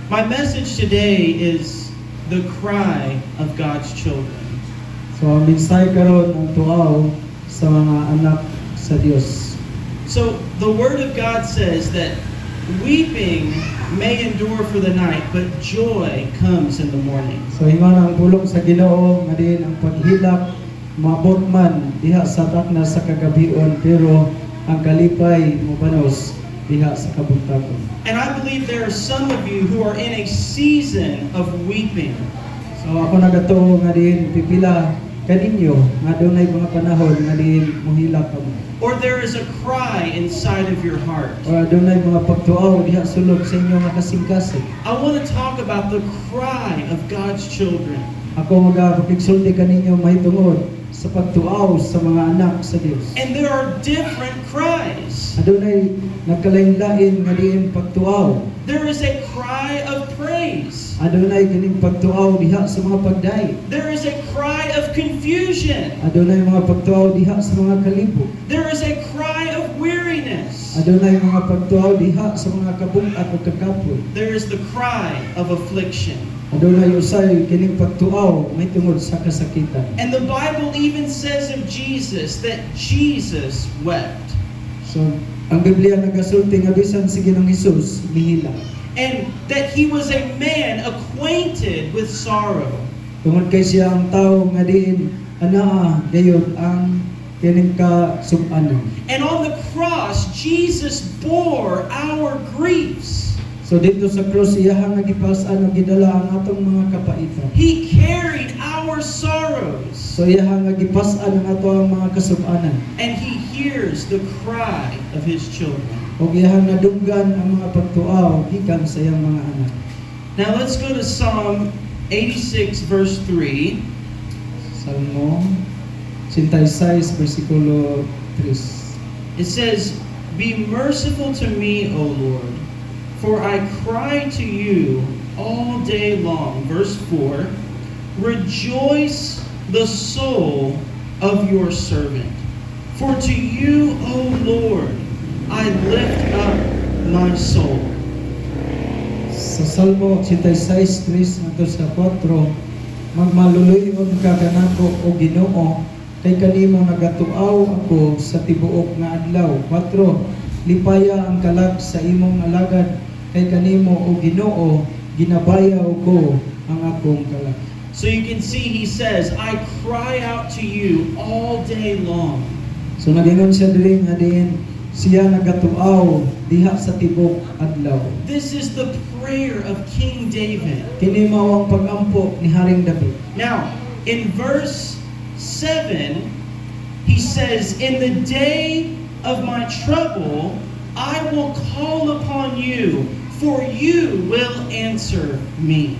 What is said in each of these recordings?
My message today is the cry of God's children. So ang mensahe karon ang tuaw sa mga anak sa Dios. So the Word of God says that weeping may endure for the night, but joy comes in the morning. So ingon ang pulong sa Ginoo nga diin ang paghilak maabot man diha sa takna sa kagabion, pero ang kalipay mobanos diha sa kabuntagon. And I believe there are some of you who are in a season of weeping. So ako nagatuo nga diin pipila kaninyo nga dunay mga panahon nga diin mohilak kamo. Or there is a cry inside of your heart. O dunay mga pagtuaw diha sulod sa inyo nga kasing-kasing. I want to talk about the cry of God's children. Ako magapigsulti kaninyo mahitungod sa pagtuaw sa mga anak sa Dios. And there are different cries. Adunay nagkalain-lain nga diin pagtuaw. There is a cry of praise. Adunay kining pagtuaw diha sa mga pagday. There is a cry of confusion. Adunay mga pagtuaw diha sa mga kalibog. There is a cry of weariness. Adunay mga pagtuaw diha sa mga kabung-at ug kagapon. There is the cry of affliction. Adunay usay kining pagtuaw may tungod sa kasakitan. And the Bible even says of Jesus that Jesus wept. So ang Biblia nagasulti nga bisan si Ginoong Hesus mihila. And that he was a man acquainted with sorrow. Tungod kay siya ang tawo nga diin anaa gayud ang kining kasub-anon. And on the cross, Jesus bore our griefs. So dito sa cross iyahang nagipas-an ug gidala ang atong mga kapaitan. He carried our sorrows. So iyahang nagipas-an ang atong mga kasub-anan. And he hears the cry of his children. Ug iyahang nadunggan ang mga pagtuaw gikan sa iyang mga anak. Now let's go to Psalm 86 verse 3. Salmo 86 versikulo 3. It says, "Be merciful to me, O Lord, for I cry to you all day long." Verse 4, "Rejoice the soul of your servant. For to you, O Lord, I lift up my soul." Sa Salmo 86:3 ngadto sa 4, magmaluluyon ka kanako o Ginoo, kay kanimo nagatuaw ako sa tibuok nga adlaw. 4, lipaya ang kalag sa imong alagad, kay kanimo o Ginoo, ginabayaw ko ang akong kalag. So you can see he says, "I cry out to you all day long." So nagingon siya diri nga diin siya nagatuaw diha sa tibok adlaw. This is the prayer of King David. Kini mao ang pag-ampo ni Haring David. Now, in verse 7, he says, "In the day of my trouble, I will call upon you, for you will answer me."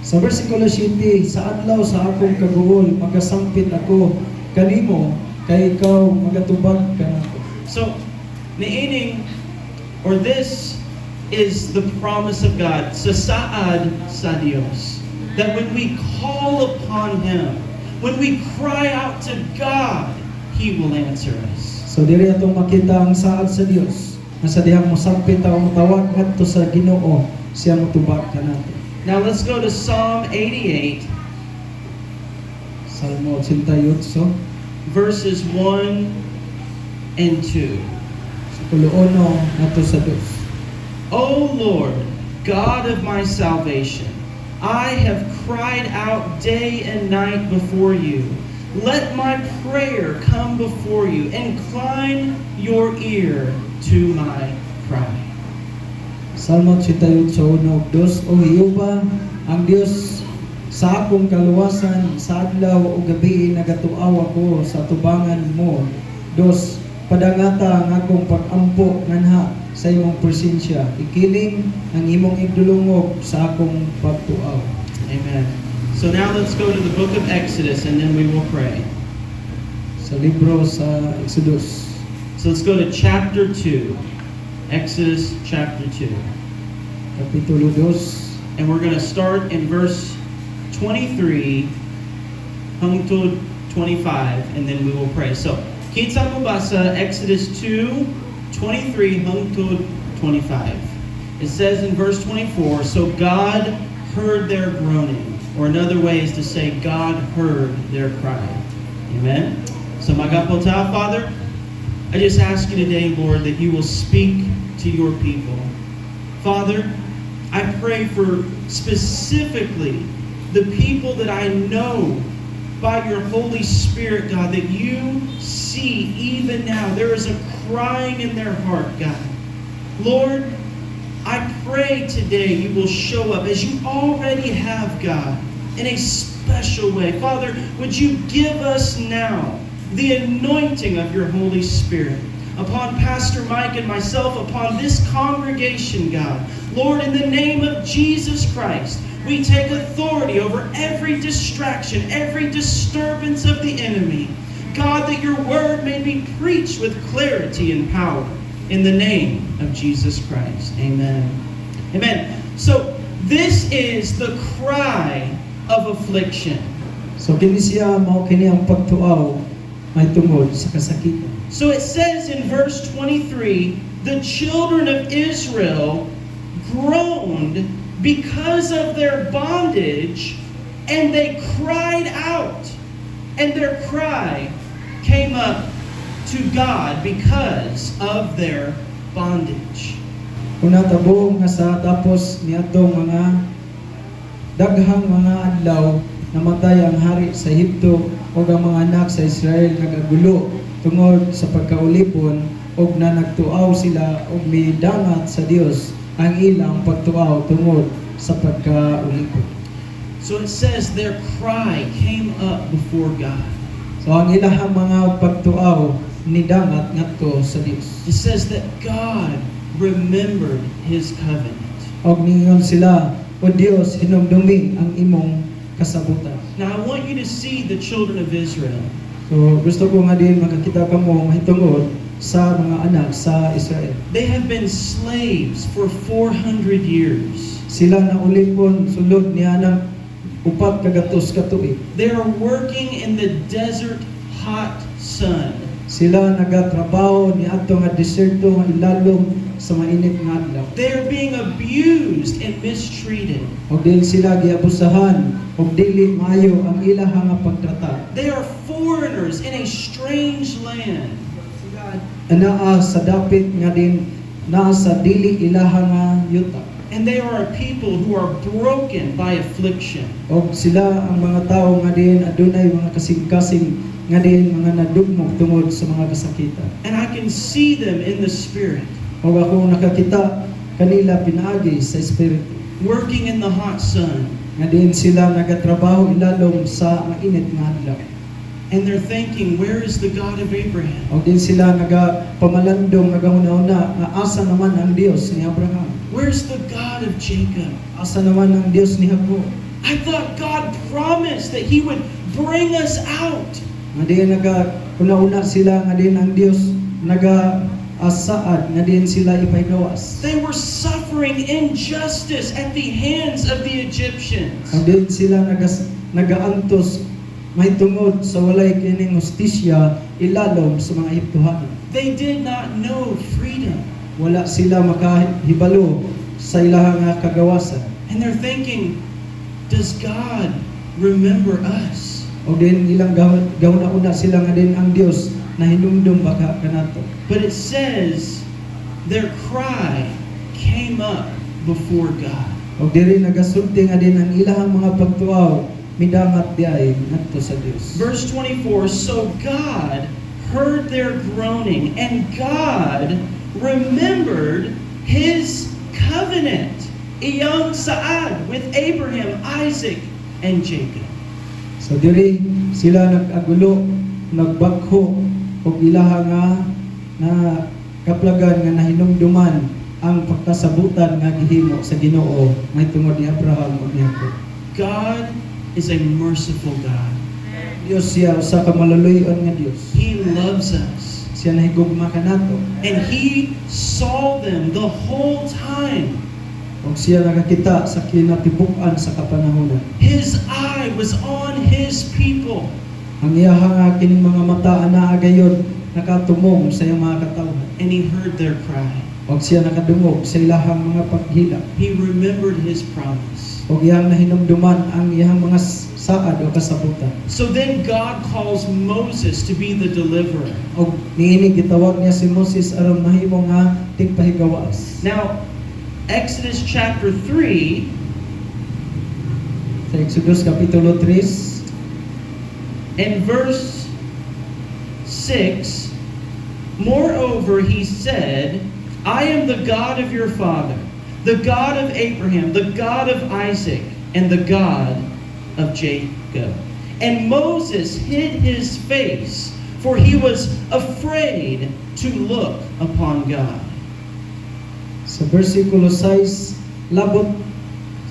Sa versikulo 7, sa adlaw sa akong kaguol, magasangpit ako kanimo, kay ikaw magatubag kanako. So, niining, or this is the promise of God, sa saad sa Dios, that when we call upon Him, when we cry out to God, He will answer us. So diri atong makita ang saad sa Dios, nga sa dihang mosangpit ta ang tawag ngadto sa Ginoo, siya motubag kanato. Now let's go to Psalm 88, Salmo 88, verses 1 and 2. sa tulo-uno ngadto sa 2. O Lord, God of my salvation, I have cried out day and night before you. Let my prayer come before you. Incline your ear to my cry. Salmo 88:1-2. O Jehova, ang Dios sa akong kaluwasan, sa adlaw o gabi nagatuaw ako sa tubangan mo. 2. Padangata ang akong pag-ampo nganha sa imong presensya. Ikiling ang imong igdulungog sa akong pagtuaw. Amen. So now let's go to the book of Exodus and then we will pray. Sa libro sa Exodus. So let's go to chapter 2. Exodus chapter 2. Kapitulo 2. And we're going to start in verse 23 hangtod 25 and then we will pray. So, kinsa mo ba sa Exodus 2:23 hangtod 25? It says in verse 24, so God heard their groaning. Or another way is to say, God heard their cry. Amen? So magapota, Father, I just ask you today, Lord, that you will speak to your people. Father, I pray for specifically the people that I know by your Holy Spirit, God, that you see even now. There is a crying in their heart, God. Lord, I pray today you will show up as you already have, God, in a special way. Father, would you give us now the anointing of your Holy Spirit upon Pastor Mike and myself, upon this congregation, God. Lord, in the name of Jesus Christ, we take authority over every distraction, every disturbance of the enemy. God, that your word may be preached with clarity and power. In the name of Jesus Christ. Amen. Amen. So, this is the cry of affliction. So kini siya mao kini ang pagtuaw may tungod sa kasakitan. So it says in verse 23, the children of Israel groaned because of their bondage, and they cried out. And their cry came up to God because of their bondage. Una tabo nga sa tapos niadtong mga daghang mga adlaw namatay ang hari sa Ehipto ug ang mga anak sa Israel nagagulo tungod sa pagkaulipon ug na nagtuaw sila ug midangat sa Dios ang ilang pagtuaw tungod sa pagkaulipon. So it says their cry came up before God. So ang ilahang mga pagtuaw nidangat ngadto sa Dios. It says that God remembered His covenant. Og ningon sila, O Dios, hinumdumi ang imong kasabutan. Now I want you to see the children of Israel. So gusto ko nga din makakita ka mo mahitungod sa mga anak sa Israel. They have been slaves for 400 years. Sila na ulipon sulod niya ng upat kagatos ka tuig. They are working in the desert hot sun. Sila nagatrabaho ni ato nga deserto nga ilalom sa mainit nga adlaw. They are being abused and mistreated. Og din sila giabusahan og dili maayo ang ilahang nga pagtrata. They are foreigners in a strange land. Anaa sa dapit nga din naa sa dili ilahang nga yuta. And they are a people who are broken by affliction. Og sila ang mga tao nga din adunay mga kasing-kasing nga din mga nadugmok tungod sa mga kasakitan. And I can see them in the spirit, Og ako nakakita kanila pinaagi sa espiritu. working in the hot sun. Nga din sila nagatrabaho ilalom sa mainit nga adlaw. And they're thinking, where is the God of Abraham? Og din sila nagapamalandong nagahuna-una nga asa naman ang Dios ni Abraham. Where's the God of Jacob? Asa naman ang Dios ni Jacob. I thought God promised that He would bring us out. Nga din una-una sila nga din ang Dios nagaasaad nga din sila ipaigawas. They were suffering injustice at the hands of the Egyptians. Ang din sila nagaantos may tungod sa walay kining hustisya ilalom sa mga Ehiptohanon. They did not know freedom. Wala sila makahibalo sa ilahang nga kagawasan. And they're thinking, does God remember us? O din ilang gahuna-una sila nga din ang Dios na hinumdum baka kanato. But it says their cry came up before God. O diri nagasulti nga din ang ilahang mga pagtuaw midangat diay ngadto sa Dios. Verse 24, so God heard their groaning, and God remembered His covenant, iyang saad, with Abraham, Isaac, and Jacob. So diri sila nag-agulo, nagbagho og ilaha nga na kaplagan nga nahinumduman ang pagkasabutan nga gihimo sa Ginoo may tungod ni Abraham ug ni Jacob. God is a merciful God. Dios siya usa ka malaluyon nga Dios. He loves us. Siya nahigugma kanato. And He saw them the whole time. Og siya nakakita sa kinatibuk-an sa kapanahonan. His eye was on His people. Ang iyahang nga kining mga mata anaa gayud nakatumong sa iyang mga katawhan. And He heard their cry. Og siya nakadungog sa ilahang mga paghila. He remembered his promise. Og iyang nahinumduman ang iyang mga saad o kasabutan. So then God calls Moses to be the deliverer. Og niini gitawag niya si Moses aron mahimo nga tigpahigawas. Now, Exodus chapter 3, Sa Exodus kapitulo 3, and verse 6, moreover, he said, I am the God of your father, the God of Abraham, the God of Isaac, and the God of Jacob. And Moses hid his face, for he was afraid to look upon God. sa versikulo 6, labot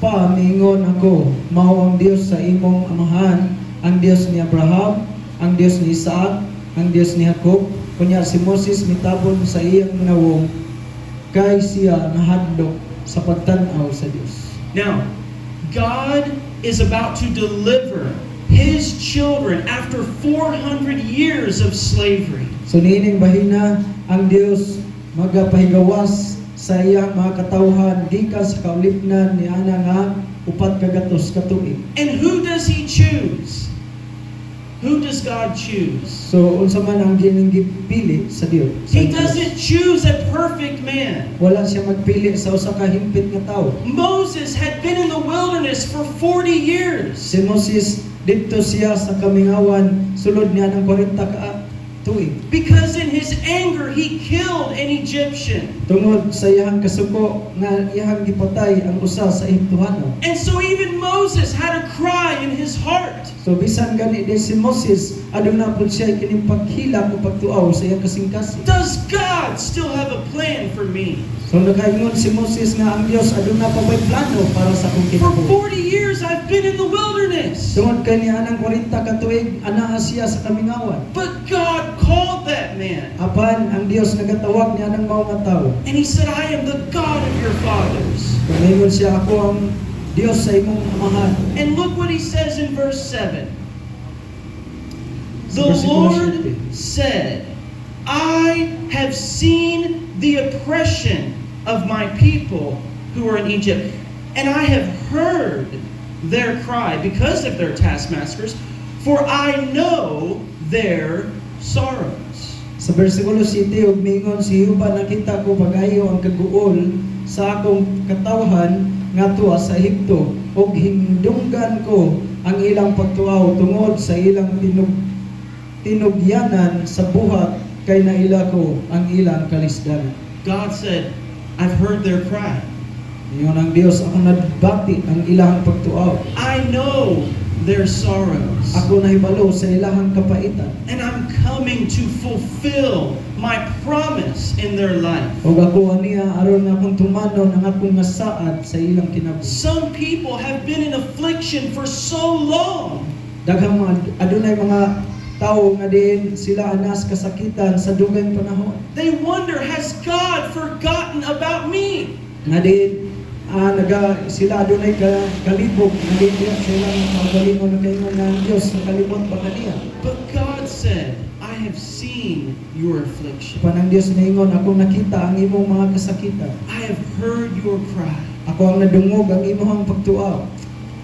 pa miingon ako, mao ang Dios sa imong amahan, ang Dios ni Abraham, ang Dios ni Isaac, ang Dios ni Jacob. Kunya si Moses mitabon sa iyang nawong, kay siya nahadlok sa pagtan-aw sa Dios. Now, God is about to deliver his children after 400 years of slavery. So niining bahina ang Dios magapahigawas sa iyang mga katawhan gikan sa kaulipnan ni ana nga upat ka gatos ka tuig. And who does he choose? Who does God choose? So unsa man ang ginigpili sa Dios? He doesn't choose a perfect man. Wala siya magpili sa usa ka himpit nga tawo. Moses had been in the wilderness for 40 years. Si Moses dito siya sa kamingawan sulod niya ng 40 ka tuig. Because in his anger, he killed an Egyptian. Tungod sa iyang kasuko nga iyang gipatay ang usa sa Ehiptohano. And so even Moses had a cry in his heart. So bisan gani din si Moses aduna pud siya kining paghila o pagtuaw sa iyang kasing-kasing. Does God still have a plan for me? So nakaingon si Moses nga ang Dios aduna pa may plano para sa akong For kinabuhi. 40 years, I've been in the wilderness. Tungod kay niya anang 40 ka tuig anaa siya sa kamingawan. But God called that man. Apan ang Dios nagatawag niya ng mga tawo. And he said, I am the God of your fathers. Ngayon siya ako ang Dios sa imong amahan. And look what he says in verse 7. The Sa versikulo Lord 7. said, I have seen the oppression of my people who are in Egypt, and I have heard their cry because of their taskmasters, for I know their sorrows. Sa versikulo 7 ug mingon si Jehova, nakita ko pagayo ang kaguol sa akong katawhan ngadto sa Ehipto ug hindunggan ko ang ilang pagtuaw tungod sa ilang tinugyanan sa buhat kay naila ko ang ilang kalisdanan. God said, I've heard their cry. Ngayon ang Dios ako nadbati ang ilang pagtuaw. I know their sorrows. Ako nahibalo sa ilahang kapaitan. And I'm coming to fulfill my promise in their life. Ug ako aniya aron nga akong tumanon ang akong nasaad sa ilang kinabuhi. Some people have been in affliction for so long. Daghang mga adunay mga tao nga din sila anas kasakitan sa dugay panahon. They wonder, has God forgotten about me? Nga din sila adunay kalibog nga din diya sila magalingon na kayo nga ang Dios nakalibot ba kaniya. But God said, I have seen your affliction. Panang Dios naingon ako nakita ang imong mga kasakitan. I have heard your cry. Ako ang nadungog ang imong pagtuaw.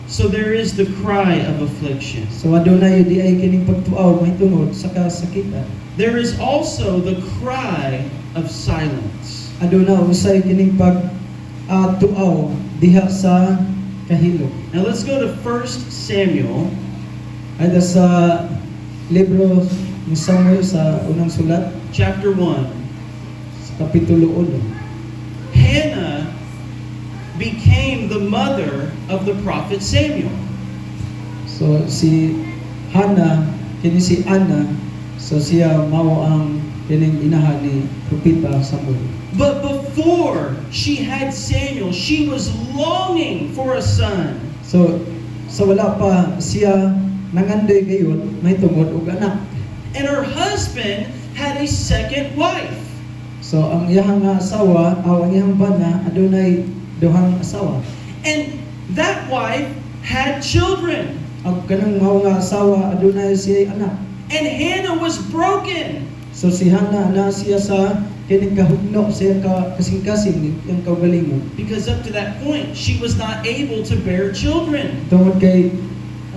So there is the cry of affliction. So adunay di ay kining pagtuaw mahitungod sa kasakitan. There is also the cry of silence. Aduna usay kining tuaw diha sa kahilom. Now let's go to 1 Samuel Ada sa libro ni Samuel sa unang sulat chapter 1. sa kapitulo 1. Hannah became the mother of the prophet Samuel. So si Hana kini si Ana, so siya mao ang kining inahan ni propeta Samuel. But before she had Samuel, she was longing for a son. So sa wala pa siya nangandoy gayon may tungod og anak. And her husband had a second wife. So ang iyang asawa aw ang iyang bana adunay duhang asawa. And that wife had children. Ang kanang mao nga asawa adunay siya anak. And Hannah was broken. So si Hana na siya sa kining kahugno sa iyang kasing-kasing iyang kaugalingon. Because up to that point, she was not able to bear children. Tungod kay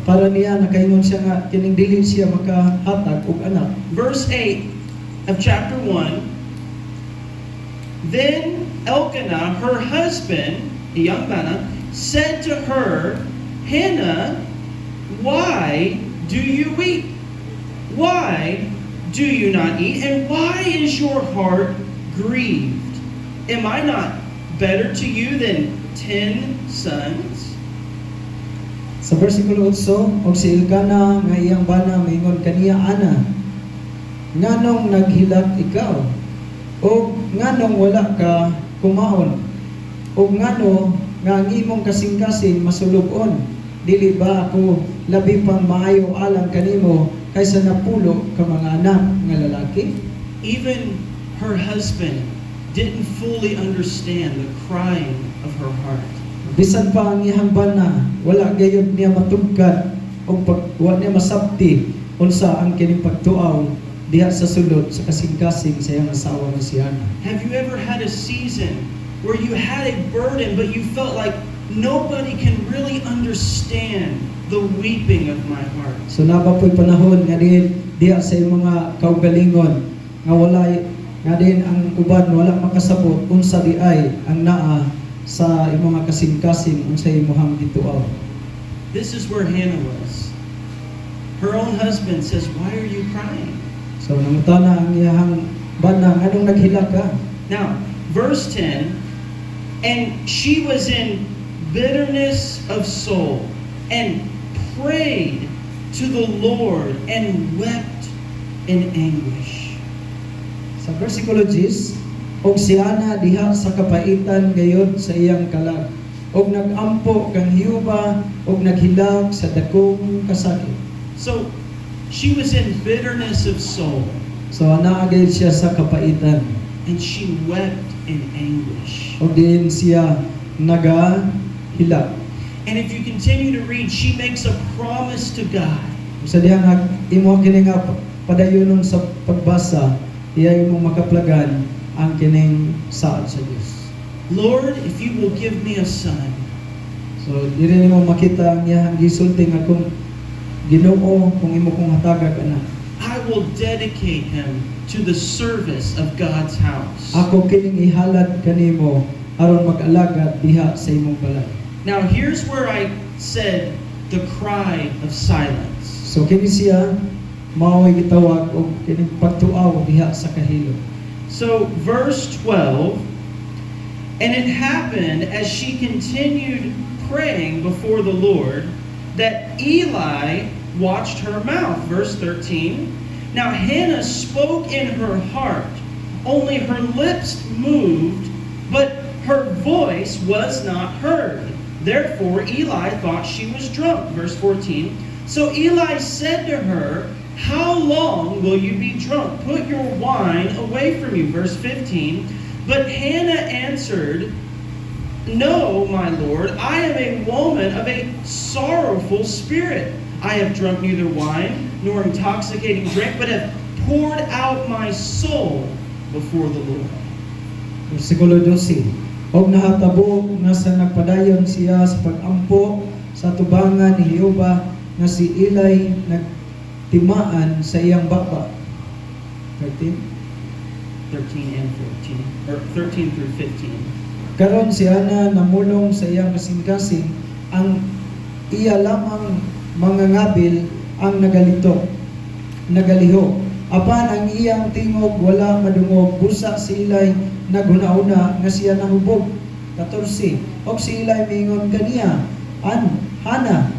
para niya nakaingon siya nga kining dili siya makahatag og anak. Verse 8 of chapter 1, then Elkanah, her husband, a young man, said to her, Hannah, why do you weep? Why do you not eat? And why is your heart grieved? Am I not better to you than 10 sons? Sa versikulo 8, og si Elkanah nga iyang bana moingon kaniya ana, nganong naghilak ikaw? O nganong wala ka kumaon? O ngano nga ang imong kasing-kasing masulog-on? Dili ba ako labi pang maayo alang kanimo kaysa napulo ka mga anak nga lalaki? Even her husband didn't fully understand the crying of her heart. Bisan pa ang iyang bana, wala gayud niya matugkad o wa niya masabti unsa ang kining pagtuaw diha sa sulod sa kasing-kasing sa iyang asawa nga si Hannah. Have you ever had a season where you had a burden but you felt like nobody can really understand the weeping of my heart? So nabapoy panahon nga diha sa iyong mga kaugalingon nga walay nga din ang uban wala makasabot unsa di ay ang naa sa imong mga kasing-kasing unsa imong gituaw. This is where Hannah was. Her own husband says, "Why are you crying?" So nangutana ang iyang bana, anong naghilak ka? Now, verse 10, and she was in bitterness of soul and prayed to the Lord and wept in anguish. Sa versikulo 10, og si Hannah diha sa kapaitan gayod sa iyang kalag, og nagampo kang Hiuba og naghilak sa dakong kasakit. So, she was in bitterness of soul So naa gayud siya sa kapaitan, and she wept in anguish. og diin siya nagahilak. And if you continue to read, she makes a promise to God. Sa diha nga imo kini nga padayonon sa pagbasa, iya imong makaplagan ang kining saad sa Dios. Lord, if you will give me a son, So diri nimo makita ang iyang gisulti nga kung Ginoo kung imo kong hatagag anak, I will dedicate him to the service of God's house. ako kining ihalad kanimo aron mag-alagad diha sa imong balay. Now, here's where I said the cry of silence. So kini siya mao'y gitawag og kining pagtuaw diha sa kahilo. So, verse 12, and it happened as she continued praying before the Lord that Eli watched her mouth. Verse 13, now Hannah spoke in her heart, only her lips moved, but her voice was not heard. Therefore Eli thought she was drunk. Verse 14, so Eli said to her, how long will you be drunk? Put your wine away from you. Verse 15, but Hannah answered, no, my Lord, I am a woman of a sorrowful spirit. I have drunk neither wine nor intoxicating drink, but have poured out my soul before the Lord. Versikulo 12. Og nahatabo nga sa nagpadayon siya sa pag-ampo sa tubangan ni Hiuba nga si Eli nagtimaan sa iyang baba. 13. 13 and 14, or 13 through 15. Karon si Hannah namulong sa iyang kasing-kasing, ang iya lamang mga ngabil ang nagaliho. Apan ang iyang tingog wala madungog, busa si Eli naghuna-una nga siya nahubog. 14. Og si Eli mingon kaniya, Hannah,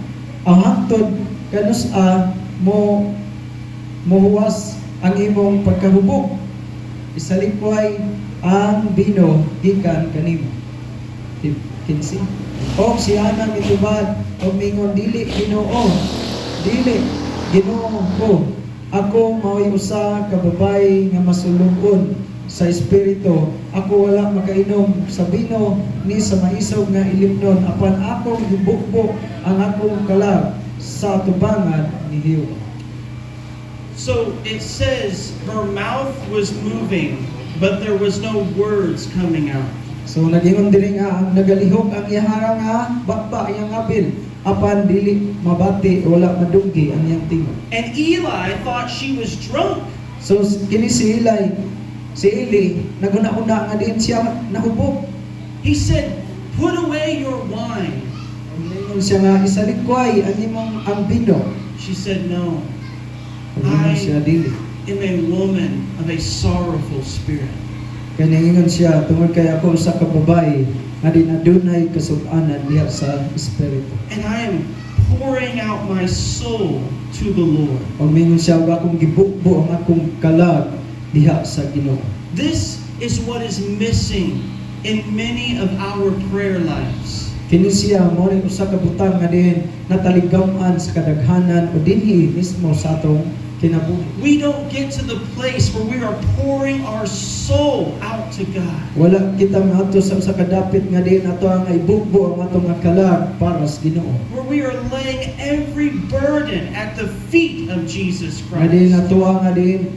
ang hangtod kanus-a mo mohuwas ang imong pagkahubog. Isalipway ang bino gikan kanimo. 15. Og si Hannah mitubad og mingon, dili Ginoo, dili Ginoo ko, ako mao'y usa ka babae nga masulubon sa espiritu. Ako wala makainom sa bino ni sa maisog nga ilipnon, apan akong ibukbok ang akong kalag sa tubangan ni Hiuba. So it says her mouth was moving but there was no words coming out. So nagingon diri nga ang nagalihok ang iyahara nga bakba iyang abil apan dili mabati wala madunggi ang iyang tingog. And Eli thought she was drunk. So kini si Eli naguna-una nga din siya nahubog. He said, "Put away your wine." Ingon siya nga isalikway ang imong ang bino. She said, "No, Ingon siya dili. am a woman of a sorrowful spirit." Kaya ingon siya tungod kay ako usa ka babae nga di adunay kasub-anan diha sa espiritu. And I am pouring out my soul to the Lord. O mingon siya nga akong gibukbo ang akong kalag diha sa Ginoo. This is what is missing in many of our prayer lives. Kini siya mo rin usa ka butang nga din nataligaman sa kadaghanan o dinhi mismo sa atong kinabuhi. We don't get to the place where we are pouring our soul out to God. Wala kita maato sa usa ka dapit nga din ato ang ibukbo ang atong nga kalag para sa Ginoo. Where we are laying every burden at the feet of Jesus Nga din Christ. ato nga din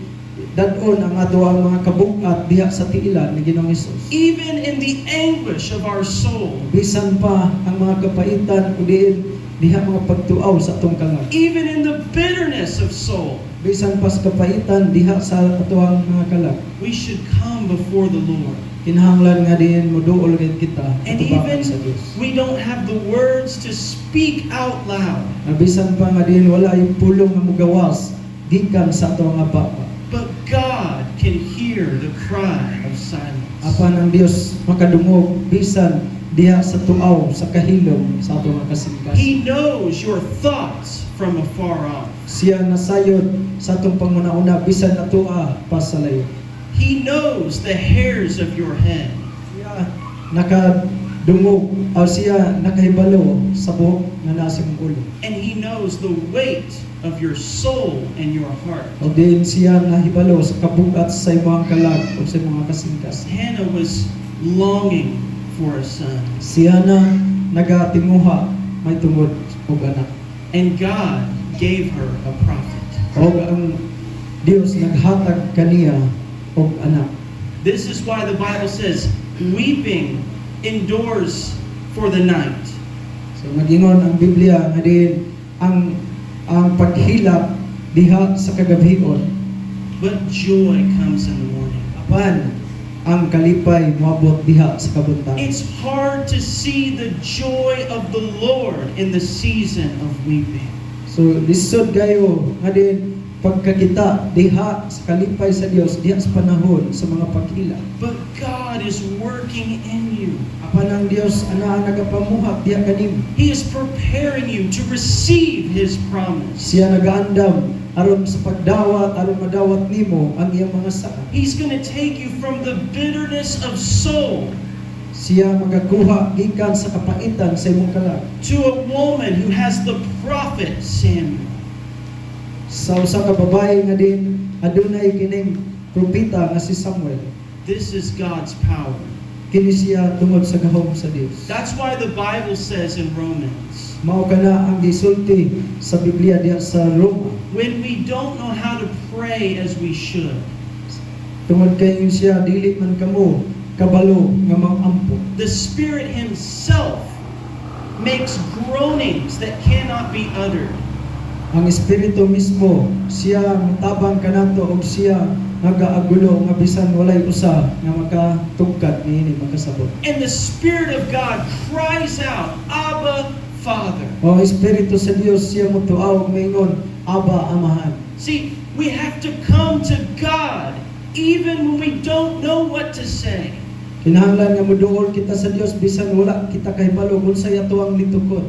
dadon ang ato ang mga kabugat diha sa tiilan ni Ginoong Hesus. Even in the anguish of our soul, Bisan pa ang mga kapaitan o diin diha mga pagtuaw sa atong kalag. even in the bitterness of soul, Bisan pa sa kapaitan diha sa ato ang mga kalag. we should come before the Lord. Kinahanglan nga din moduol gid kita And atubangan even sa Dios. we don't have the words to speak out loud, Bisan pa nga din wala yung pulong nga mugawas gikan sa ato nga baba. but God can hear the cry of silence. Apan ang Dios makadungog bisan diha sa tuaw sa kahilom sa ato nga kasingkas. He knows your thoughts from afar off. Siya nasayod sa atong panguna-una bisan atoa pa sa layo. He knows the hairs of your head. Siya nakadungog o siya nakahibalo sa buhok nga nasa imong ulo. And He knows the weight of your soul and your heart. O din siya nahibalo sa kabugat sa imong kalag o sa imong kasingkas. Hannah was longing for a son. Siya na nagatimuha may tungod og anak. And God gave her a prophet. O ang Dios naghatag kaniya og anak. This is why the Bible says, weeping endures for the night. So nagingon ang Biblia nga din ang paghilak diha sa kagabion But joy comes in the morning. apan ang kalipay moabot diha sa kabuntagan. It's hard to see the joy of the Lord in the season of weeping. So lisod kayo nga din pagkakita diha sa kalipay sa Dios diha sa panahon sa mga paghilak. But God is working in you. Apan ang Dios ana nagapamuhat diha kanimo. He is preparing you to receive His promise. Siya nagaandam aron sa pagdawat aron madawat nimo ang iyang mga saan. He's going to take you from the bitterness of soul Siya magakuha gikan sa kapaitan sa imong kalag. to a woman who has the prophet Samuel. Sa usa ka babae nga din adunay kining propeta nga si Samuel. This is God's power. Kini siya tungod sa gahom sa Dios. That's why the Bible says in Romans, Mao kana ang gisulti sa Biblia diha sa Roma. when we don't know how to pray as we should, Tungod kayo siya dili man kamo kabalo nga mamampo. the Spirit Himself makes groanings that cannot be uttered. Ang espiritu mismo siya mutabang kanato og siya nagaagulo nga bisan walay usa nga makatugkad niini makasabot. And the Spirit of God cries out, Abba, Father. O ang espiritu sa Dios siya mutuaw mingon Aba Amahan. See, we have to come to God even when we don't know what to say. Kinahanglan nga moduol kita sa Dios bisan wala kita kahibalo unsay ato ang litukod.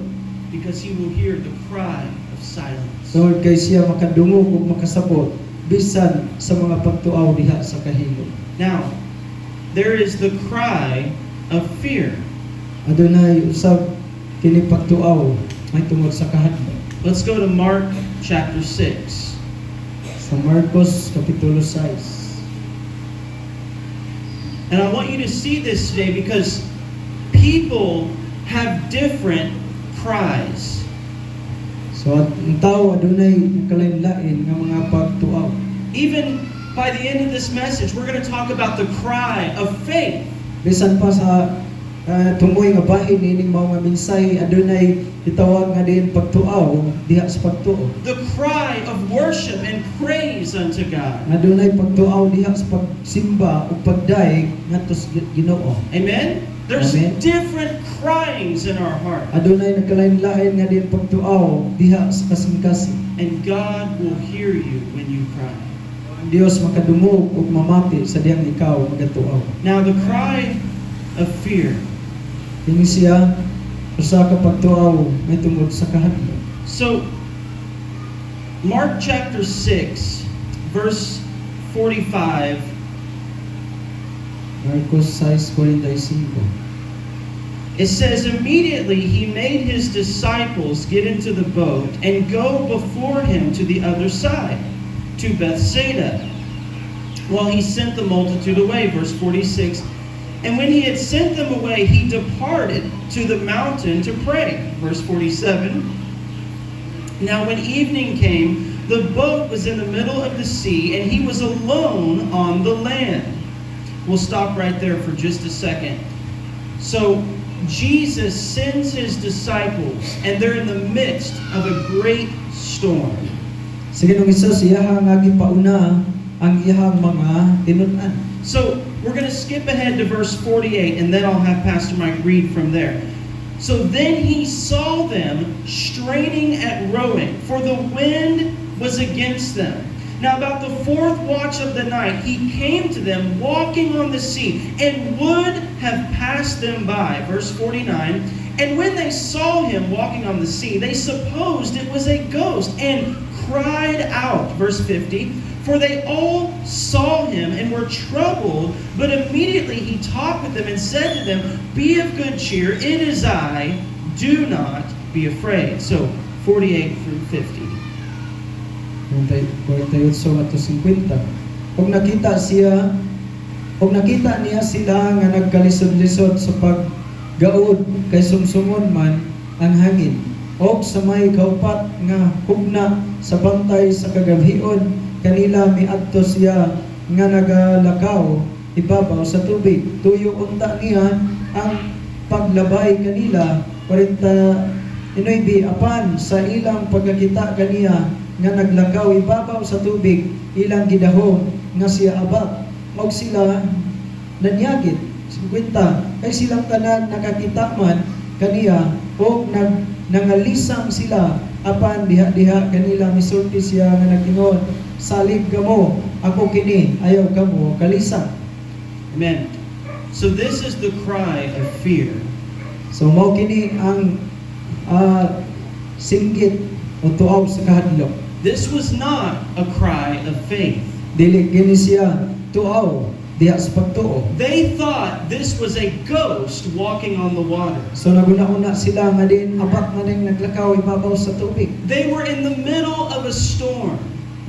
Because He will hear the cry of silence. Tungod kay siya makadungog ug makasabot bisan sa mga pagtuaw diha sa kahilo. Now, there is the cry of fear. Adunay usab kini pagtuaw may tungod sa kahadlok. Let's go to Mark chapter 6. Sa Marcos kapitulo 6. And I want you to see this today because people have different cries. So ang tao adunay kalain-lain nga mga pagtuaw. Even by the end of this message, we're going to talk about the cry of faith. Bisan pa sa tungoy nga bahin nining mga minsay adunay gitawag nga din pagtuaw diha sa pagtuo. The cry of worship and praise unto God. Adunay pagtuaw diha sa pagsimba ug pagdaig ngadto sa Ginoo. Amen? There's Amen. different cryings in our heart. Adunay nagkalain-lain nga din pagtuaw diha sa kasing-kasing. And God will hear you when you cry. Ang Dios makadungog ug mamati sa diyang ikaw magatuaw. Now, the cry of fear. Kini siya usa ka pagtuaw may tungod sa kahadlok. So, Mark chapter 6, verse 45. Marcos 6:45. It says, immediately he made his disciples get into the boat and go before him to the other side, to Bethsaida, while he sent the multitude away. Verse 46. And when he had sent them away, he departed to the mountain to pray. Verse 47. Now when evening came, the boat was in the middle of the sea, and he was alone on the land. We'll stop right there for just a second. So, Jesus sends his disciples, and they're in the midst of a great storm. Sa Ginoong Hesus iyahang gipauna ang iyahang mga tinun-an. So, we're going to skip ahead to verse 48, and then I'll have Pastor Mike read from there. So then he saw them straining at rowing, for the wind was against them. Now about the fourth watch of the night, he came to them walking on the sea, and would have passed them by. Verse 49. And when they saw him walking on the sea, they supposed it was a ghost, and cried out. Verse 50. For they all saw him and were troubled, but immediately he talked with them and said to them, Be of good cheer, it is I, do not be afraid. So, 48 through 50. 48 at 50. Kung nakita niya sila nga nagkalisod-lisod sa paggaod kay sumsumon man ang hangin, o sa may kaupat nga hugna sa bantay sa kagabhion, kanila miadto siya nga nagalakaw ibabaw sa tubig. Tuyo unta niya ang paglabay kanila 49 apan sa ilang pagkakita kaniya nga naglakaw ibabaw sa tubig, ilang gidahom nga siya abak og sila nanyagit. 50 kay silang tanan nakakita man kaniya og nangalisang sila apan diha kanila misulti siya nga nagtingon, salig kamo, ako kini, ayaw kamo kalisang. Amen. So this is the cry of fear. So mao kini ang singgit o tuaw sa kahadlok. This was not a cry of faith. Dili kini siya tuaw diha sa pagtuo. They thought this was a ghost walking on the water. So naguna-una sila nga din abak nga ning naglakaw ibabaw sa tubig. They were in the middle of a storm.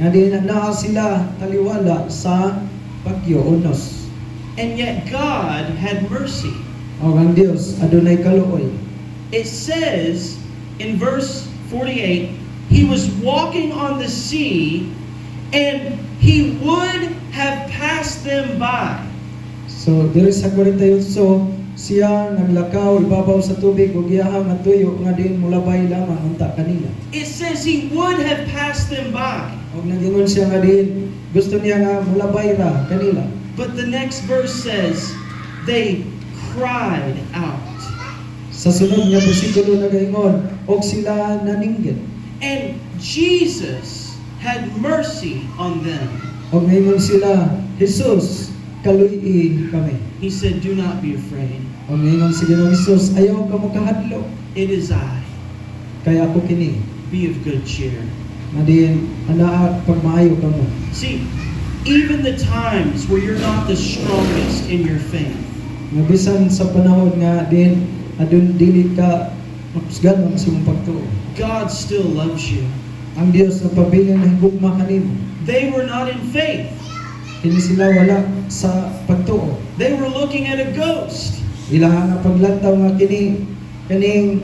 Nga din naa sila taliwala sa bagyo unos. And yet God had mercy. O ang Dios adunay kaluoy. It says in verse 48, he was walking on the sea, and he would have passed them by. So diri sa 48 siya naglakaw ibabaw sa tubig ug iyahang nga tuyo nga din mulabay lamang unta kanila. It says he would have passed them by. Og nagingon siya nga din gusto niya nga mulabay ra kanila. But the next verse says they cried out. Sa sunod nga bersikulo nagaingon og sila naninggit. And Jesus had mercy on them. Og ngayon sila, Jesus, kaluy kami. He said, do not be afraid. Og ngayon si Ginoong Jesus, ayaw ka mo kahadlok. It is I. Kaya ako kini. Be of good cheer. Nga din, anaa pagmaayo ka mo. See, even the times where you're not the strongest in your faith, Nga bisan sa panahon nga din, adun dili ka makusgan mo sa imong pagtuo. God still loves you. Ang Dios na pabiling na higugma kanimo. They were not in faith. Kini sila wala sa pagtuo. They were looking at a ghost. Ilaha nga paglantaw nga kining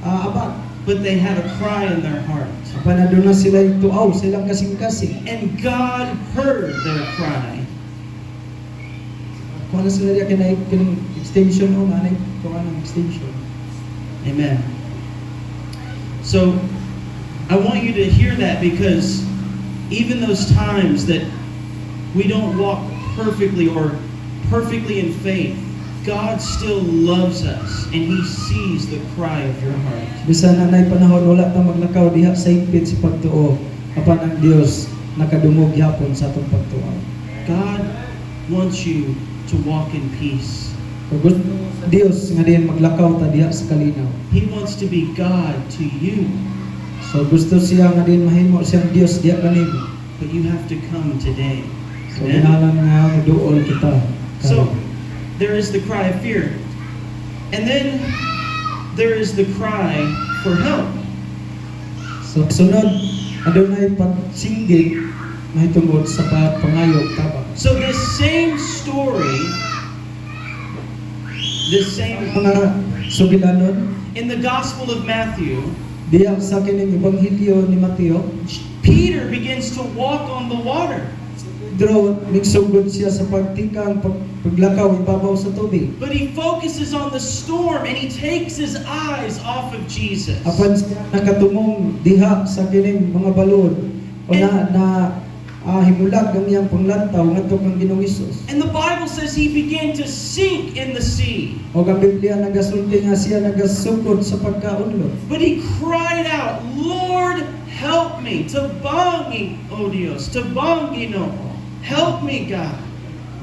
abak but they had a cry in their heart. Apan aduna sila tuaw, silang kasing-kasing. And God heard their cry. Kung ano sila diya kining extension o nanay, kung anong extension. Amen. So, I want you to hear that, because even those times that we don't walk perfectly or perfectly in faith, God still loves us and He sees the cry of your heart. Bisan anay panahon wala ta maglakaw diha sa higpit sa pagtuo, apan ang Dios nakadungog gyapon sa atong pagtuo. God wants you to walk in peace. Kung gusto Dios nga diyan maglakaw ta diha sa kalinaw. He wants to be God to you, So gusto siya nga diyan mahimo siyang Dios diha kanimo. but you have to come today. So Amen? ginahalan nga muduol kita. So, there is the cry of fear. And then, there is the cry for help. So sunod adunay pagsinggit mahitungod sa pangayog tabang. So this same story, Mga sugilanon in the Gospel of Matthew, diya sa kining ebanghelyo ni Mateo, Peter begins to walk on the water. Pedro nigsugod siya sa pagtikang paglakaw ibabaw sa tubig. But he focuses on the storm and he takes his eyes off of Jesus. Apan siya nakatumong diha sa kining mga balod o na himulag ang iyang panglantaw ngadto kang Ginoong Hesus. And the Bible says he began to sink in the sea. O ang Biblia nagasulti nga siya nagasugod sa pagkaunlod. But he cried out, Lord, help me. Tabangi, O Dios. Tabangi, no. Help me, God.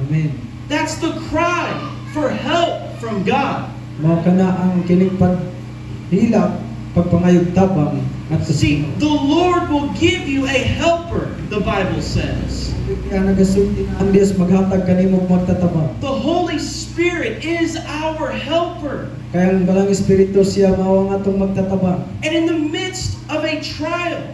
Amen. That's the cry for help from God. Mao kana ang kining paghilak pagpangayog tabang at See, the Lord will give you a helper, the Bible says. Biblia nagasulti nga ang Dios maghatag kanimo magtatabang. The Holy Spirit is our helper. Kaya ang balang espiritu siya mao ang atong magtatabang. And in the midst of a trial,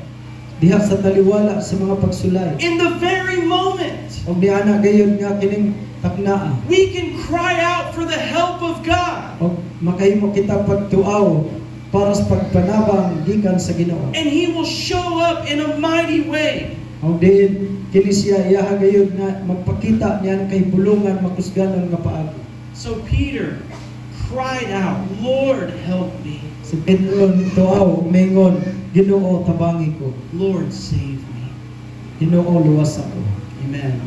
Diha sa taliwala sa mga pagsulay. in the very moment, Og diana gayon nga kining taknaa. we can cry out for the help of God. Og makahimo kita pagtuaw para sa pagpanabang gikan sa Ginoo. And He will show up in a mighty way. Og diin kini siya iyaha gayon nga magpakita niya ang kahibulungan makusganon nga paagi. So Peter cried out, Lord, help me. Si Pedro tuaw mingon, Ginoo tabangi ko. Lord, save me. Ginoo luwas ako. Amen.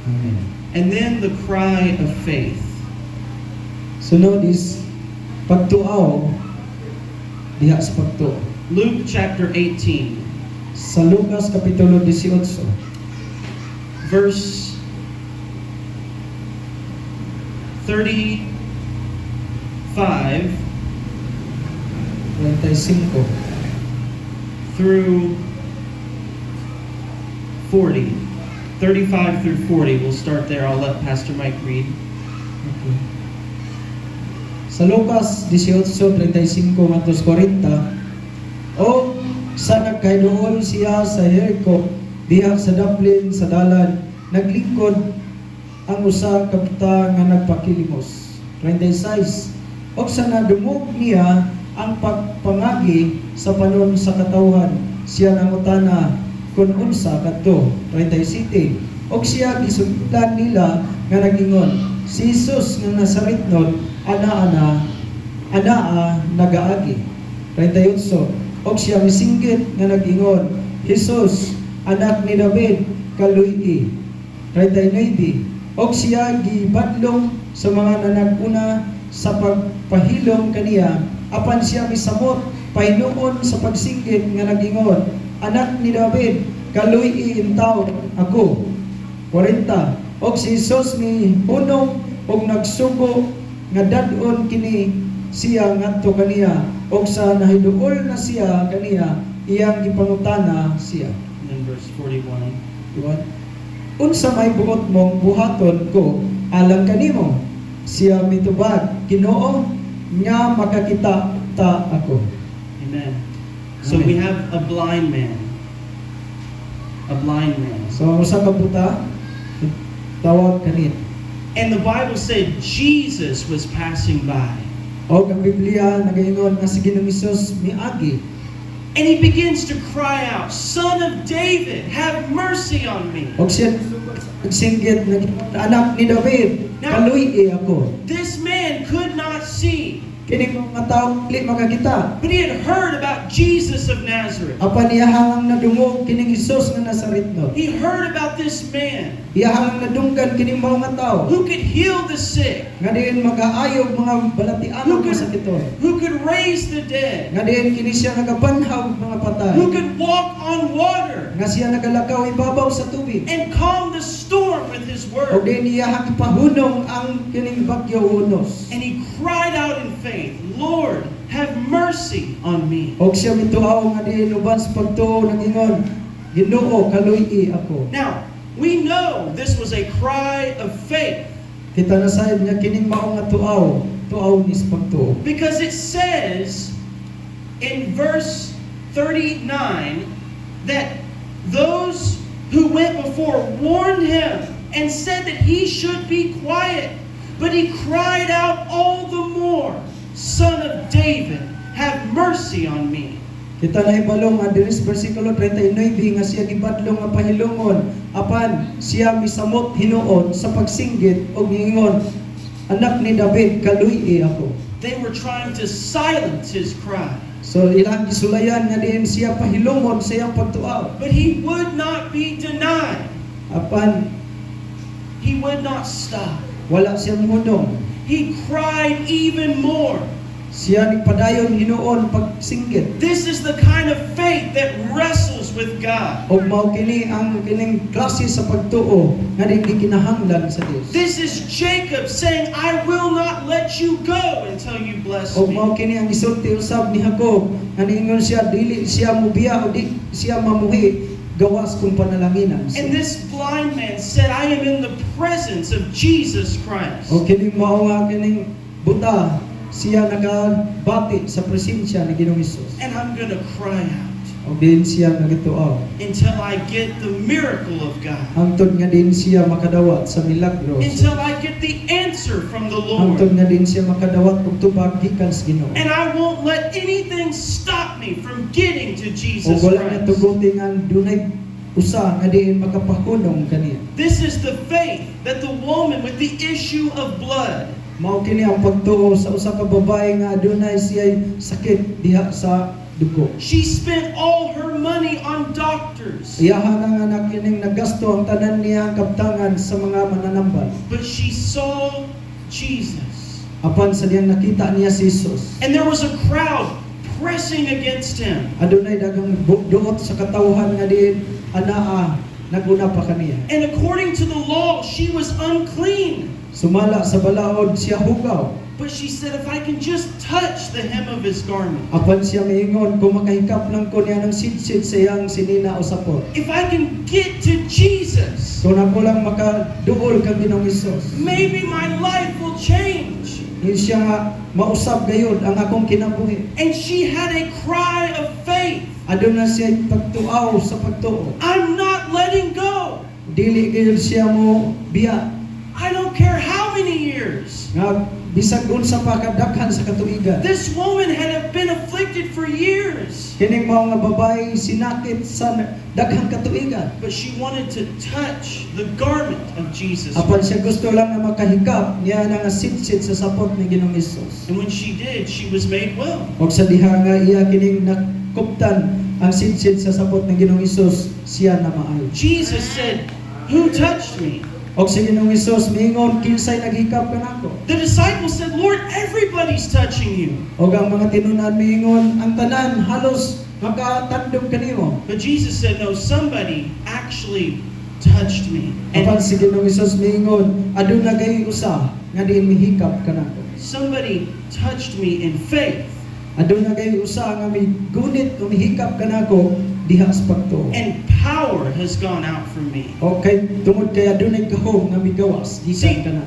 Amen. And then the cry of faith. Sunod is pagtuaw diha sa pagtuo. Luke chapter 18, Sa Lucas kapitulo 18, verse 35 35. through 40. 35 through 40. We'll start there. I'll let Pastor Mike read. Okay. Sa Lucas 18:35 ngadto 40, o sa nagkaiduol siya sa Jericho diha sa daplin sa dalan, naglingkod ang usa ka buta nga nagpakilimos. 36, o sa nadumog niya ang pagpangagi sa panon sa katawhan, siya nangutana kung unsa kadto. 37, o siya gisugdan nila nga nagingon, si Jesus nga Nazaretnon anaa nagaagi. 38, og siya misinggit nga nag-ingon, Jesus, anak ni David, kaluy-i. 39, og siya gibadlong sa mga nanaguna sa pagpahilom kaniya, apan siya misamot pahinuon sa pagsinggit nga nag-ingon, anak ni David, kaluy-i intaw ako. 40, og si Jesus ni unong og nagsugo nga dadon kini siya ngadto kaniya, og sa nahiduol na siya kaniya iyang gipangutana siya. And then verse 41. Diba? Unsa may buot mong buhaton ko alang kanimo? Siya mitubag, Ginoo, nga makakita ta ako. Amen. So Amen. we have a blind man. A blind man. So ang usa ka buta tawag kanit. And the Bible said Jesus was passing by. O ang Biblia nagaingon nga si Ginoong Hesus miagi And he begins to cry out, Son of David, have mercy on me. Og siya nagsinggit na anak ni David, kaluy ako. This man could not see, Kini mga tao dili makakita. but he had heard about Jesus of Nazareth. Apan iyahang nadungog kining Hesus nga Nazaretno. He heard about this man Iyahang nadunggan kining mga tao who could heal the sick, nga diin mag-aayog mga balatian nga sakiton. who could raise the dead, Nga diin kini siya nagabanhaw mga patay. who could walk on water Nga siya nagalakaw ibabaw sa tubig. and calm the storm with his O word. din iyahang ipahunong ang kining bagyo unos. And he cried out in faith, Lord, have mercy on me. Og siya mituaw nga diin uban sa pagtuo ng ingon, Ginoo kaluy ako. Now, we know this was a cry of faith Kita na sayad nga kining mao nga tuaw ni sa pagtuo. because it says in verse 39 that those who went before warned him and said that he should be quiet. But he cried out all the more, Son of David, have mercy on me. Kita na ibalong nga diri sa bersikulo 39 nga siya gibadlong nga pahilungon apan siya misamot hinuon sa pagsinggit og giingon, anak ni David kaluy ako. They were trying to silence his cry, So ilang gisulayan nga diin siya pahilungon sa iyang pagtuaw. but he would not be denied. Apan He would not stop. wala siyang munong. He cried even more. Siya nagpadayon hinuon pagsinggit. This is the kind of faith that wrestles with God. Og mao kini ang kining klase sa pagtuo nga di gikinahanglan sa Dios. This is Jacob saying, I will not let you go until you bless Og me. mao kini ang isulti usab ni Jacob nga niingon siya dili siya mubiya o di siya mamuhi gawas kung panalanginan And siya. this blind man said, I am in the presence of Jesus Christ. O kini mao nga kining buta siya nagabati sa presensya ni Ginoong Hesus. And I'm going to cry out O din siya nagituaw. until I get the miracle of God. Hangtod nga din siya makadawat sa milagro. Until I get the answer from the Hangtod Lord. nga din siya makadawat og tubag gikan sa Ginoo. And I won't let anything stop me from getting to O Jesus wala nga Christ. tuguti nga dunay usa nga diin makapahunong kaniya. This is the faith that the woman with the issue of blood, Mao kini ang pagtuo sa usa ka babae nga adunay siya'y sakit diha sa dugo. she spent all her money on doctors, Iyaha na nga na kining nagasto ang tanan niya ang kabtangan sa mga mananambal. but she saw Jesus. Apan sa diyang nakita niya si Jesus. And there was a crowd pressing against him. Adunay dagang duot sa katawhan nga diin anaa naguna pa kaniya. And according to the law, she was unclean. Sumala sa balaod siya hugaw. But she said, if I can just touch the hem of his garment, Apan siya miingon kung makahikap lang ko niya ng sidsid sa iyang sinina o sapot. if I can get to Jesus, Kung ako lang makaduol kang Ginoong Hesus. maybe my life will change. Yun siya nga mausab gayud ang akong kinabuhi. And she had a cry of faith. Aduna siya pagtuaw sa pagtuo. I'm not letting go. Dili gayud siya mo biya. I don't care how many years. Nga bisag unsa pa kadaghan sa katuigan. This woman had been afflicted for years. Kining mga nga babae sinakit sa daghang katuigan. But she wanted to touch the garment of Jesus. Apan siya gusto lang na makahikap niya na nga sidsid sa sapot ni Ginoong Hesus. And when she did, she was made well. Og sa diha nga iya kining nakuptan ang sidsid sa sapot ni Ginoong Hesus, siya na maayo. Jesus said, who touched me? Og sa Ginoong Hesus miingon kinsay naghikap kanako. The disciples said, Lord, everybody's touching you. Og ang mga tinunan miingon ang tanan halos makatandog kanimo. But Jesus said, no, somebody actually touched me. Apan And si Ginoong Hesus miingon aduna gay usa nga diin mihikap kanako. somebody touched me in faith. Aduna gay usa nga migunit o mihikap kanako diha sa pagtuo. And power has gone out from me. Okay, tungod kay adunay gahom nga migawas See, gikan kana.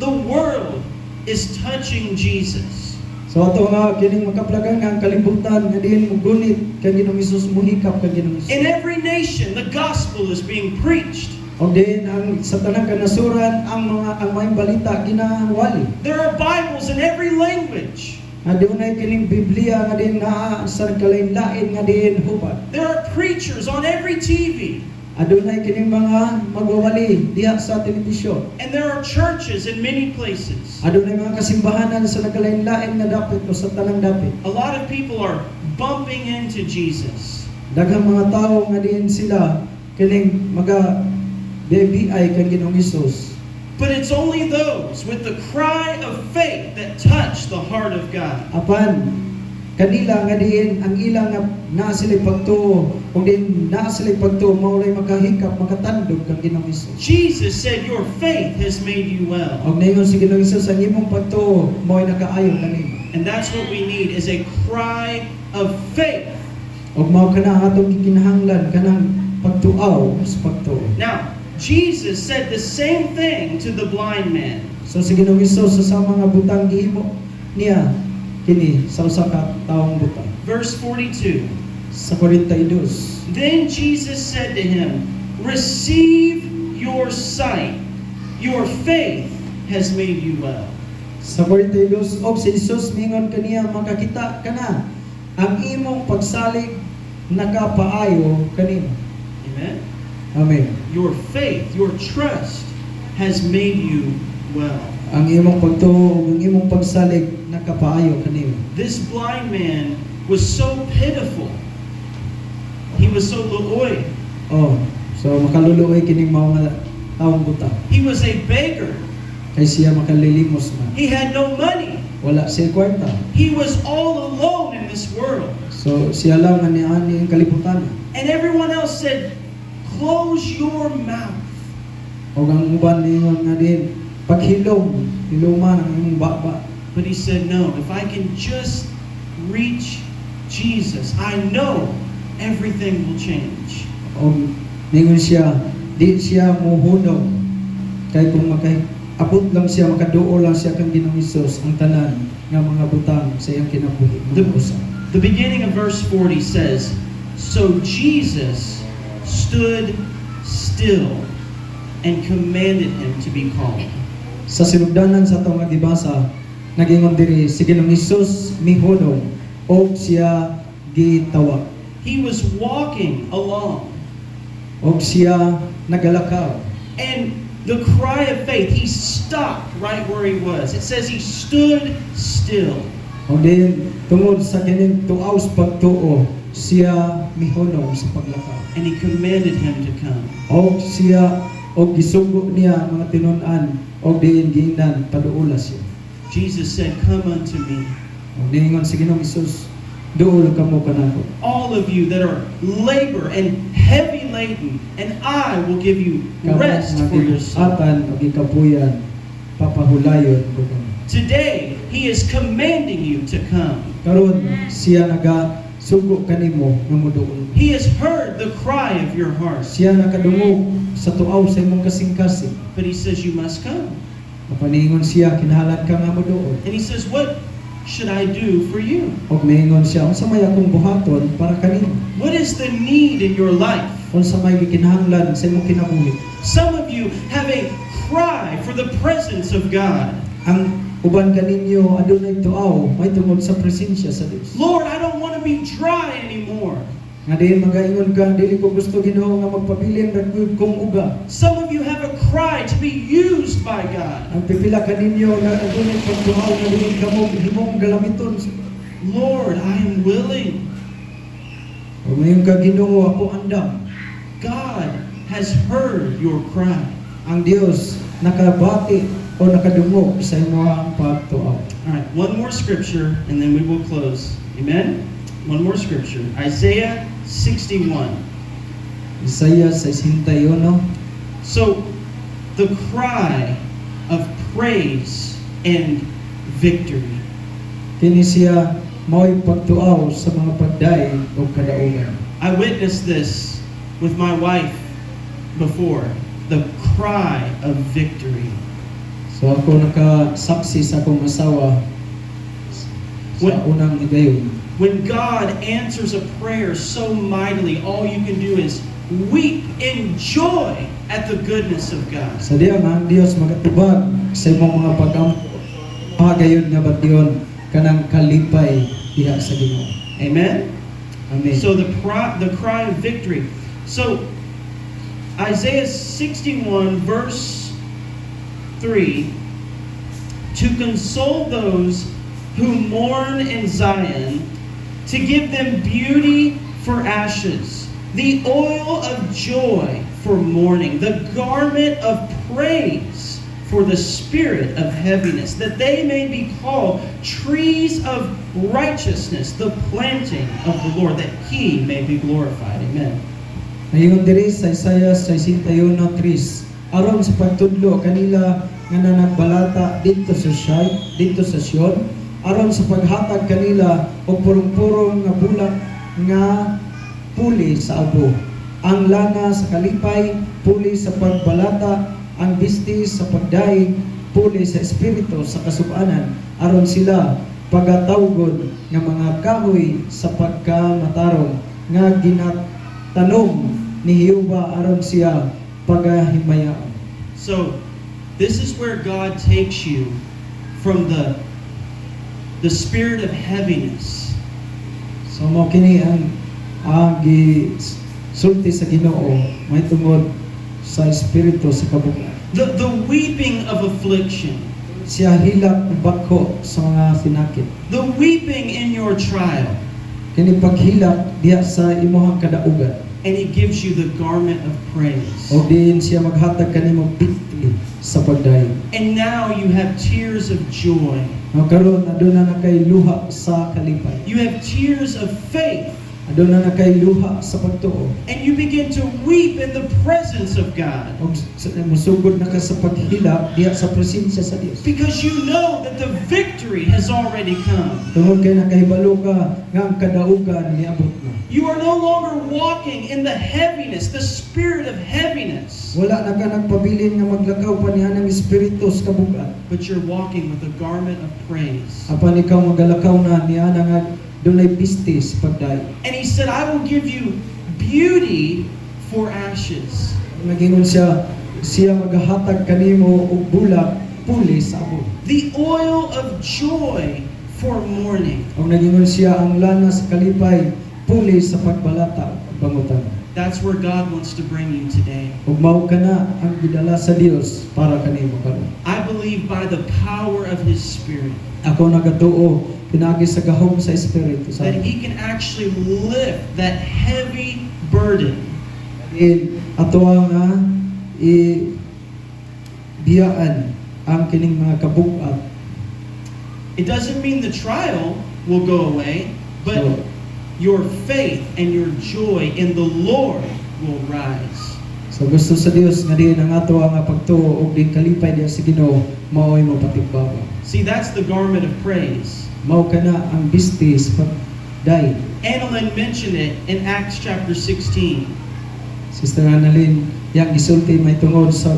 the world is touching Jesus. So ato nga kining makaplagan nga ang kalibutan nga diin mo gunit kay Ginoong Hesus muhikap kay Ginoong Hesus. In every nation, the gospel is being preached. Og diin ang sa tanang kanasuran ang mga balita ginawali. There are Bibles in every language. Adunay kining Biblia nga din naa sa kalain-lain nga din hubad. There are preachers on every TV. Adunay kining mga magwawali diha sa telebisyon. And there are churches in many places. Adunay mga kasimbahanan sa nagkalain-lain nga dapit o sa tanang dapit. A lot of people are bumping into Jesus. Daghang mga tao nga din sila kining maga BBI kang Ginoong Hesus. But it's only those with the cry of faith that touch the heart of God. Apan kanila nga diin ang ilang nga naa sila'y pagtuo o din naa sila'y pagtuo maulay makahikap makatandog kang Ginoong Hesus. Jesus said, "Your faith has made you well." Og naingon si Ginoong Hesus ang imong pagtuo mao'y nakaayo kanimo. And that's what we need, is a cry of faith. Og mao kana ang atong gikinahanglan kanang pagtuaw sa pagtuo. Now, Jesus said the same thing to the blind man. So si Ginoong Hesus sa mga butang gihimo niya kini sa usa ka taong butang. Verse 42. Sa 42. Then Jesus said to him, "Receive your sight. Your faith has made you well." Sa 42 og si Jesus mingon kaniya, makakita ka na ang imong pagsalig nakapaayo kanimo. Amen. Amen. Your faith, your trust has made you well. Ang imong pagtuo, ang imong pagsalig nakapaayo kanimo. This blind man was so pitiful. He was so luoy. Oh, so makaluluoy kining mga taong butang. He was a beggar. Kay siya makalilimos man. He had no money. Wala siya kwarta. He was all alone in this world. So siya lang ang niani ang kalibutan. And everyone else said, "Close your mouth." O ang uban ningon nga din, paghilom, hiluman ang imong baba. But he said, "No, if I can just reach Jesus, I know everything will change." O ningon siya, di siya muhunong. Kay kung abot lang siya, makaduo lang siya kang Ginoong Hesus, ang tanan nga mga butang sa iyang kinabuhi. The beginning of verse 40 says, "So Jesus stood still and commanded him to be calm." Sa sinugdanan sa itong nga gibasa, nagingon diri si Ginoong Hesus mihunong o siya gitawag. He was walking along, O siya nagalakaw. and the cry of faith, he stopped right where he was. It says he stood still. O din, tungod sa kining tuaw sa pagtuo, siya mihunong sa paglakaw. And he commanded him to come. O siya, o gisugo niya mga tinun-an, o din giingnan, paduula siya. Jesus said, "Come unto me, O diingon si Ginoong Hesus, duol kamo kanako. all of you that are labor and heavy laden, and I will give you rest for your soul." Atan o gikapuyan, papahulayon ko kamo. Today, he is commanding you to come. Karon siya sugo kanimo nga moduol. He has heard the cry of your heart, Siya nakadungog sa tuaw sa imong kasing-kasing. but he says you must come. Mapaningon siya, kinahanglan ka nga moduol. And he says, "What should I do for you? Og niingon siya, unsa may akong buhaton para kanimo? What is the need in your life?" Unsa may gikinahanglan sa imong kinabuhi? Some of you have a cry for the presence of God. Ang uban kaninyo adunay tuaw may tungod sa presensya sa Dios. Lord, I don't want to be dry anymore. Nga diin magaingon ka, dili ko gusto Ginoo nga magpabiling ra kong uga. Some of you have a cry to be used by God. Ang pipila kaninyo na adunay pagtuaw nga dili kamo himong galamiton. Lord, I am willing. O ngayon ka Ginoo ako andam. God has heard your cry. Ang Dios nakabati o nakadungog sa imong pagtuaw. All right, one more scripture and then we will close. Amen? One more scripture. Isaiah 61. Isaiah 61. So, the cry of praise and victory. Kini siya mao'y pagtuaw sa mga pagday o kadaugan. I witnessed this with my wife before. The cry of victory. So ako nakasaksi sa akong asawa sa unang higayon. When God answers a prayer so mightily, all you can do is weep in joy at the goodness of God. Sa diya nga ang Dios magatubag sa imong mga pag-ampo. Gayon nga bagyon kanang kalipay diha sa Ginoo. Amen? Amen. So the cry of victory. So Isaiah 61 verse 3, to console those who mourn in Zion, to give them beauty for ashes, the oil of joy for mourning, the garment of praise for the spirit of heaviness, that they may be called trees of righteousness, the planting of the Lord, that He may be glorified. Amen. Ayun diri sa Isaiah 61:3, aron sa pagtudlo kanila nga nanagbalata dito sa Sion, aron sa paghatag kanila og purong-purong nga bulak nga puli sa abo, ang lana sa kalipay puli sa pagbalata, ang bisti sa pagdaig puli sa espiritu sa kasub-anan, aron sila pagatawgon nga mga kahoy sa pagkamatarong nga ginatanom ni Jehova aron siya pagahimayaan. So, this is where God takes you from the spirit of heaviness. So mao kini ang gisulti sa Ginoo may tungod sa espiritu sa kabugat. The weeping of affliction. Siya hilak bako sa mga sinakit. The weeping in your trial. Kini paghilak diha sa imong kadaugan. And He gives you the garment of praise. O diin siya maghatag kanimo bisti sa pagdayon. And now you have tears of joy. Now karon aduna na kay luha sa kalipay. You have tears of faith. Aduna na kay luha sa pagtuo. And you begin to weep in the presence of God. Og musugod na ka sa paghilak diha sa presensya sa Dios. Because you know that the victory has already come. Tungod kay nakahibalo ka nga ang kadaugan niabot na. You are no longer walking in the heaviness, the spirit of heaviness. Wala na ka nagpabilin nga maglakaw pa niya ng espiritu sa kabugat. But you're walking with a garment of praise. Apan ikaw magalakaw na niya nga dunay bisti sa pagdayon. And He said, I will give you beauty for ashes. Nagingon siya maghatag kanimo og bulak puli sa abo. The oil of joy for mourning. Og nagingon siya ang lana sa kalipay puli sa pagbalata ug pangutan. That's where God wants to bring you today. Ug mao kana ang gidala sa Dios para kanimo karon. I believe by the power of His Spirit Ako nagatuo pinagi sa gahom sa espiritu sa that He can actually lift that heavy burden. ato nga biyaan ang kining mga kabugat. It doesn't mean the trial will go away, but So, your faith and your joy in the Lord will rise. so gusto sa Dios nga diin ang ato nga pagtuo og din kalipay diha sa Ginoo mao'y mapatigbaba. See, that's the garment of praise. Mao kana ang bisti sa pagday. Annalyn mentioned it in Acts chapter 16. Sister Annalyn, yang gisulti may tungod sa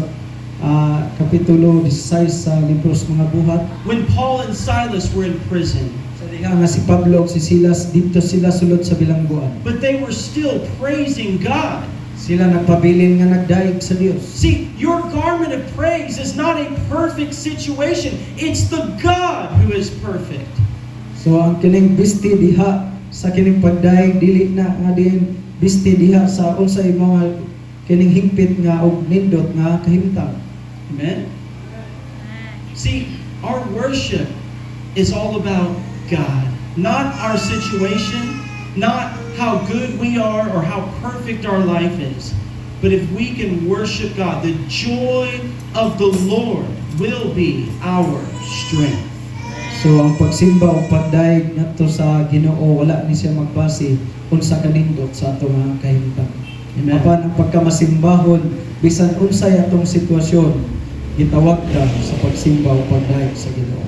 kapitulo 16 sa libros mga buhat. When Paul and Silas were in prison, Sa diha nga si Pablo ug si Silas dito sila sulod sa bilangguan. but they were still praising God. Sila nagpabilin nga nagdaig sa Dios. See, your garment of praise is not a perfect situation. It's the God who is perfect. So ang kining bisti diha sa kining pagdaig dili na nga din bisti diha sa unsay mga kining hingpit nga og nindot nga kahimtang. Amen? See, our worship is all about God, not our situation, not how good we are or how perfect our life is. But if we can worship God, the joy of the Lord will be our strength. So ang pagsimba o pagdaig ngadto sa Ginoo wala ni siya magbase unsa kanindot sa ato nga kahimtang. Amen. Apan ang pagkamasimbahon bisan unsay atong sitwasyon gitawag ta sa pagsimba o pagdaig sa Ginoo.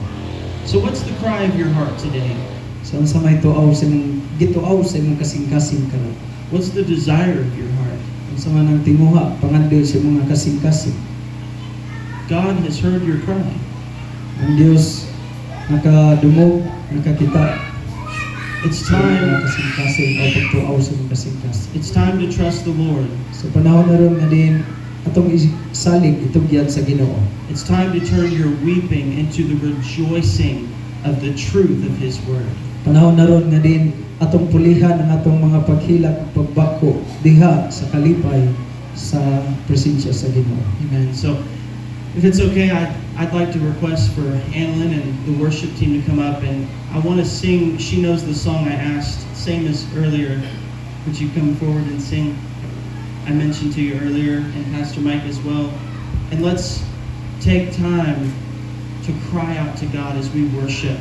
So what's the cry of your heart today? So unsa may tuaw sa imong gituaw sa imong kasing-kasing karon? What's the desire of your heart? Unsa man ang tinguha pangandil sa mga kasing-kasing? God has heard your cry. Ang Dios nakadumog, nakakita It's sa mga time. kasing-kasing o pagtuaw sa mga kasing-kasing. It's time to trust the Lord. So panahon na ron nga din atong isalig itong giyan sa Ginoo. It's time to turn your weeping into the rejoicing of the truth of His Word. Panahon na ron nga din atong pulihan ang atong mga paghilak ug pagbako diha sa kalipay sa presensya sa Ginoo. Amen. So, if it's okay, I'd like to request for Annalyn and the worship team to come up, and I want to sing. She knows the song I asked, same as earlier. Would you come forward and sing? I mentioned to you earlier, and Pastor Mike as well. And let's take time to cry out to God as we worship.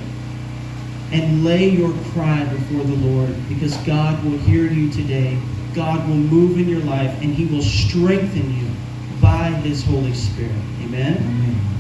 And lay your cry before the Lord, because God will hear you today. God will move in your life, and He will strengthen you by His Holy Spirit. Amen? Amen.